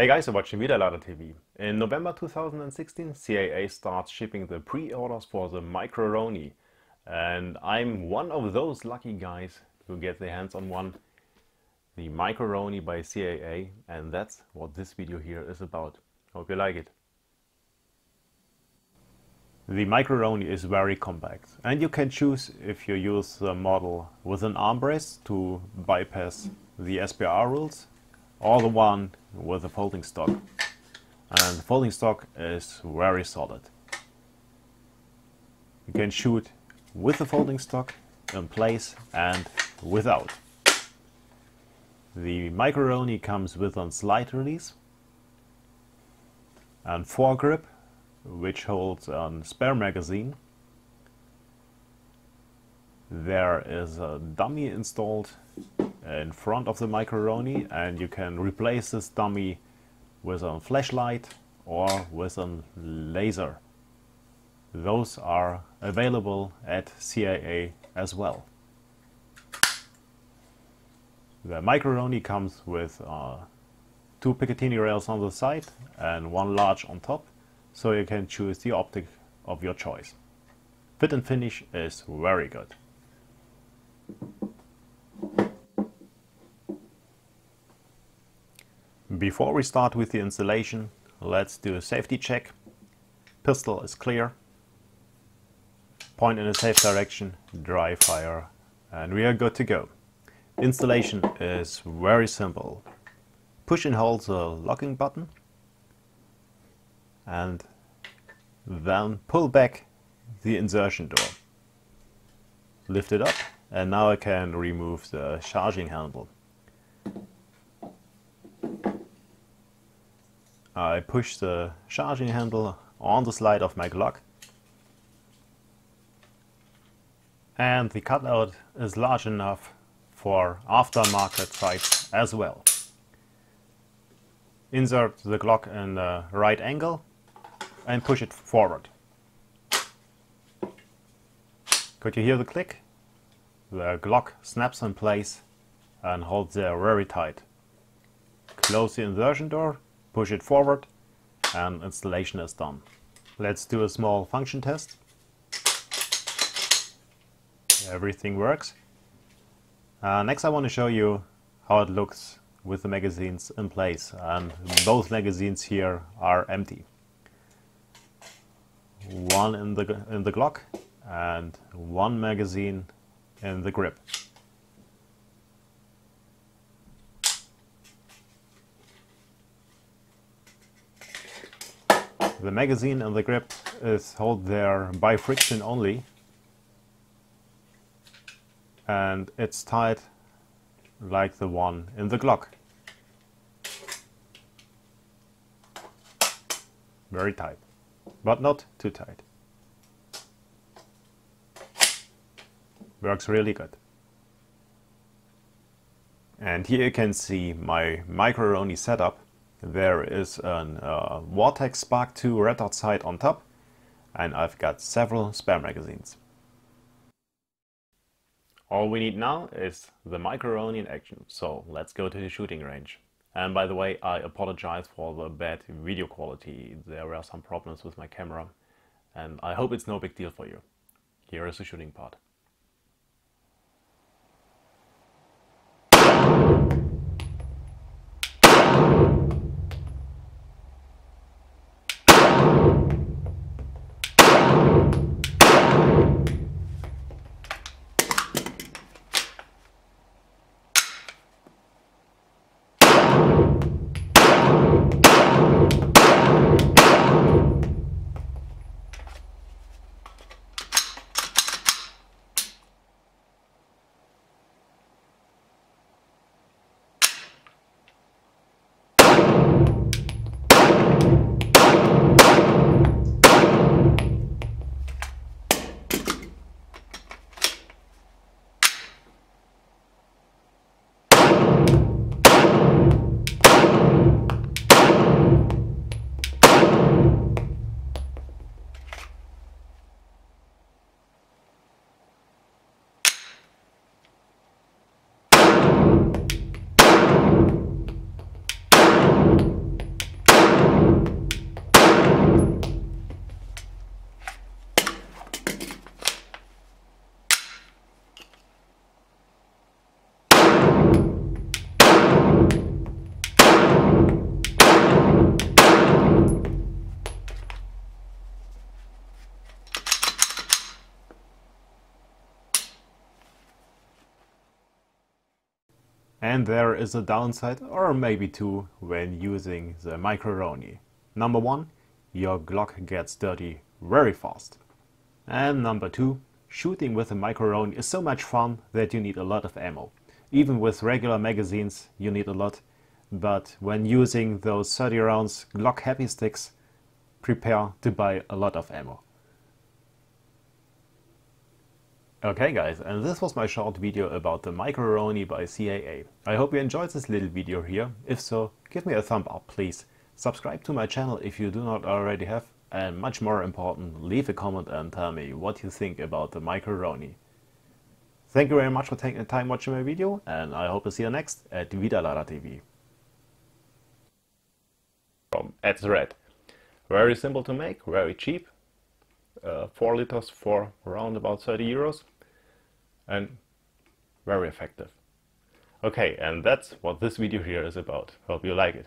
Hey guys, you're watching Wiederladertv. In November 2016, CAA starts shipping the pre-orders for the Micro Roni, and I'm one of those lucky guys who get their hands on one, the Micro Roni by CAA, and that's what this video here is about. Hope you like it. The Micro Roni is very compact, and you can choose if you use the model with an armrest to bypass the SBR rules, or the one with a folding stock. And the folding stock is very solid. You can shoot with the folding stock, in place, and without. The Micro Roni comes with a slide release and foregrip, which holds a spare magazine. There is a dummy installed in front of the Micro Roni, and you can replace this dummy with a flashlight or with a laser. Those are available at CAA as well. The Micro Roni comes with two Picatinny rails on the side and one large on top, so you can choose the optic of your choice. Fit and finish is very good. Before we start with the installation, let's do a safety check. Pistol is clear. Point in a safe direction, dry fire, and we are good to go. Installation is very simple. Push and hold the locking button and then pull back the insertion door. Lift it up, and now I can remove the charging handle. I push the charging handle on the slide of my Glock, and the cutout is large enough for aftermarket sights as well. Insert the Glock in the right angle and push it forward. Could you hear the click? The Glock snaps in place and holds there very tight. Close the insertion door, push it forward, and installation is done. Let's do a small function test. Everything works. Next I want to show you how it looks with the magazines in place, and both magazines here are empty. One in the Glock and one magazine in the grip. The magazine and the grip is held there by friction only, and it's tight like the one in the Glock. Very tight, but not too tight. Works really good. And here you can see my Micro Roni setup. There is a vortex Spark 2 red dot sight on top, and I've got several spare magazines. All we need now is the Micro Roni in action, so let's go to the shooting range. And by the way, I apologize for the bad video quality. There were some problems with my camera, and I hope it's no big deal for you. Here is the shooting part. And there is a downside, or maybe two, when using the Micro Roni. Number one, your Glock gets dirty very fast. And number two, shooting with a Micro Roni is so much fun that you need a lot of ammo. Even with regular magazines you need a lot, but when using those 30 rounds Glock heavy sticks, prepare to buy a lot of ammo. Okay guys, and this was my short video about the Micro Roni by CAA. I hope you enjoyed this little video here. If so, give me a thumb up please. Subscribe to my channel if you do not already have, and much more important, leave a comment and tell me what you think about the Micro Roni. Thank you very much for taking the time watching my video, and I hope to see you next at Wiederladertv. From @Red. Very simple to make, very cheap. 4 liters for around about 30 euros. And very effective. Okay, and that's what this video here is about. Hope you like it.